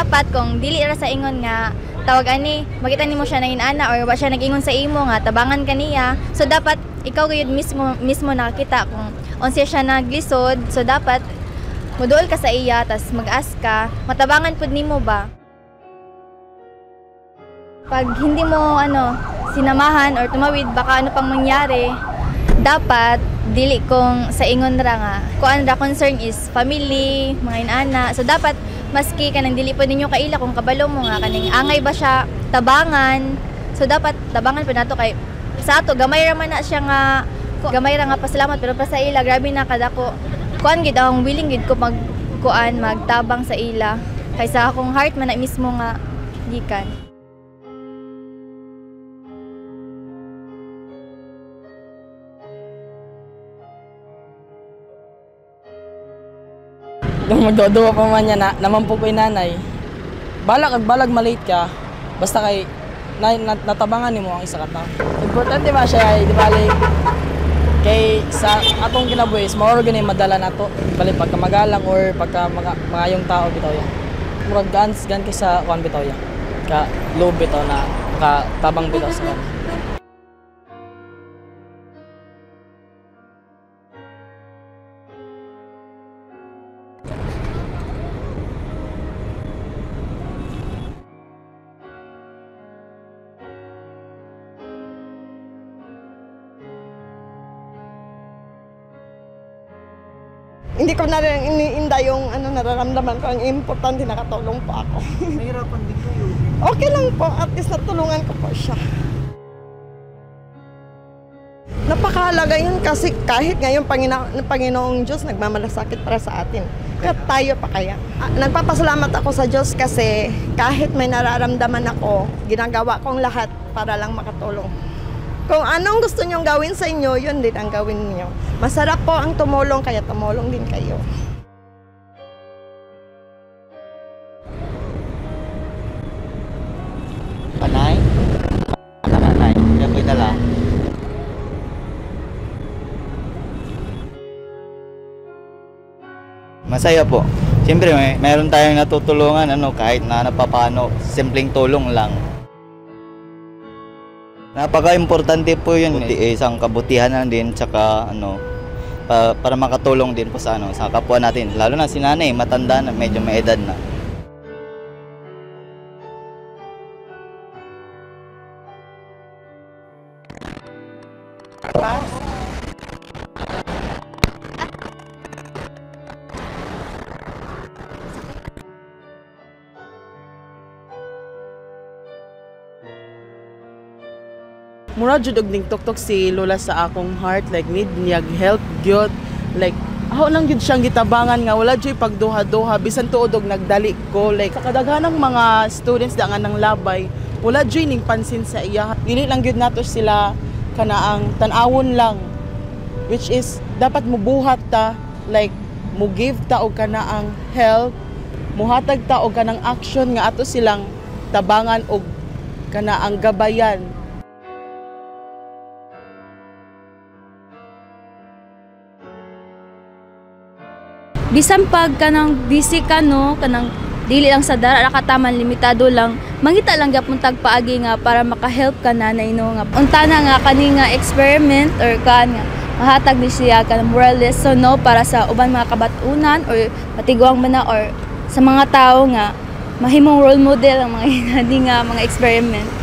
dapat kung dili ra sa ingon nga tawag ani makita nimo siya nang inana or wa siya nag-ingon sa imo nga tabangan kaniya, so dapat ikaw gayud mismo nakakita kung unsa siya naglisod, so dapat muduol ka sa iya tas mag-ask ka matabangan pud nimo ba. Pag hindi mo sinamahan or tumawid baka ano pang mangyari, dapat dili kung sa ingon ra nga kuan ra concern is family mga inana, so dapat maski kanang dili po ninyo kaila kung kabalo mo nga kaning angay ba siya tabangan, so dapat tabangan pa nato kay sa ato gamay ra man na siya nga gamay ra nga pasalamat, pero pa sa ila grabe na kadako kuan gid ang willing gid ko magtabang sa ila kaysa akong heart man na mismo nga gikan. Kung magdodowa pa man niya naman po ko'y nanay, balag malate ka, basta kay natabangan mo ang isa ka tao. Importante ba siya, di ba, kay sa atong kinabuhi, ma-organize madala nato, bali pagka magalang or pagka magayong tao bitaw ya. Murag gan kay sa kuan bitaw ya. Ka low bitaw na tabang bitaw sa kanya. Hindi ko na rin iniinda yung nararamdaman ko. Ang importante, nakatulong po ako. Nahirapan din kayo. Okay lang po, at least natulungan ko po siya. Napakahalaga yun kasi kahit ngayon Panginoong Diyos nagmamalasakit para sa atin. Kaya tayo pa kaya. Nagpapasalamat ako sa Diyos kasi kahit may nararamdaman ako, ginagawa kong lahat para lang makatulong. Kung anong gusto nyong gawin sa inyo, yun din ang gawin niyo. Masarap po ang tumulong, kaya tumulong din kayo. Panay? Panay? Kaya ko'y dala. Masaya po. Siyempre, mayroon tayong natutulungan kahit na napapano, simpleng tulong lang. Napaka-importante po yun, isang kabutihan na din, tsaka para makatulong din po sa kapwa natin. Lalo na si nanay, matanda na, medyo may edad na. Mura jud og ning tuktok si lola sa akong heart, like need niyag help gyud, like ako nang gyud siyang gitabangan nga wala jud pagduha-duha bisan tuod og nagdali ko, like sa kadaghanang mga students da nga nang labay wala jud ning pansin sa iya. Dili lang gyud nato sila kanaang tan-awon lang, which is dapat mubuhat ta, like mo give ta og kanaang help, muhatag ta og kanang action nga ato silang tabangan og kanaang gabayan. Bisan pag kanang busy ka kanang dili lang sa dara kataman limitado lang, mangita lang gyapon tag paagi nga para maka-help ka nanay nga unta na nga kani nga experiment or kan nga mahatag ni siya kanang moral lesson para sa uban mga kabatunan or matiguang man or sa mga tao nga mahimong role model ang mga nga mga experiment.